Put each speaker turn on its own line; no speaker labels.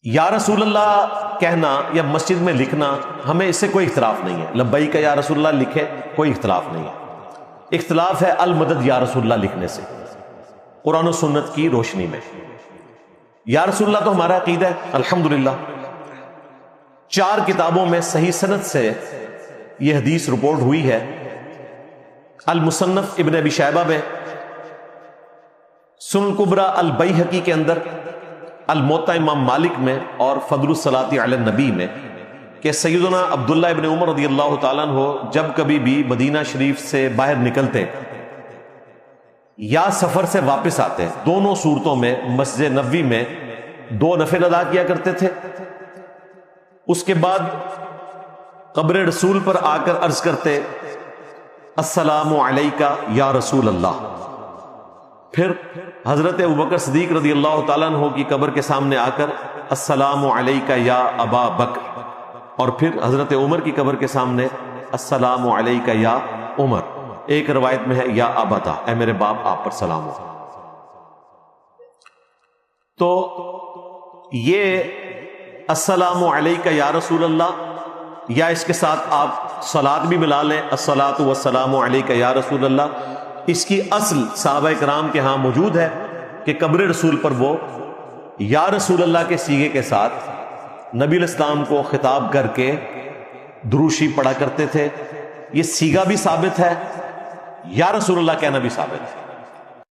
یا رسول اللہ کہنا یا مسجد میں لکھنا ہمیں اس سے کوئی اختلاف نہیں ہے. لبیک یا رسول اللہ لکھے کوئی اختلاف نہیں ہے. اختلاف ہے المدد یا رسول اللہ لکھنے سے قرآن و سنت کی روشنی میں. یا رسول اللہ تو ہمارا عقیدہ ہے الحمدللہ. 4 کتابوں میں صحیح سند سے یہ حدیث رپورٹ ہوئی ہے. المصنف ابن ابی شیبہ میں، سنن کبریٰ البیہقی کے اندر، الموطا امام مالک میں، اور فضل الصلاۃ علی النبی میں کہ سیدنا عبداللہ ابن عمر رضی اللہ تعالیٰ عنہ جب کبھی بھی مدینہ شریف سے باہر نکلتے یا سفر سے واپس آتے، دونوں صورتوں میں مسجد نبوی میں 2 نفل ادا کیا کرتے تھے. اس کے بعد قبر رسول پر آ کر عرض کرتے السلام علیکہ یا رسول اللہ. پھر حضرت ابوبکر صدیق رضی اللہ تعالیٰ عنہ کی قبر کے سامنے آ کر السلام علیکہ یا ابا بکر، اور پھر حضرت عمر کی قبر کے سامنے السلام علیکہ یا عمر. ایک روایت میں ہے یا ابتا، اے میرے باپ آپ پر سلام ہو. تو یہ السلام علیکہ یا رسول اللہ، یا اس کے ساتھ آپ صلات بھی ملا لیں الصلاۃ والسلام علیکہ یا رسول اللہ، اس کی اصل صحابہ کرام کے ہاں موجود ہے کہ قبر رسول پر وہ یا رسول اللہ کے صیغے کے ساتھ نبی الاسلام کو خطاب کر کے دروشی پڑھا کرتے تھے. یہ صیغہ بھی ثابت ہے، یا رسول اللہ کہنا بھی ثابت ہے.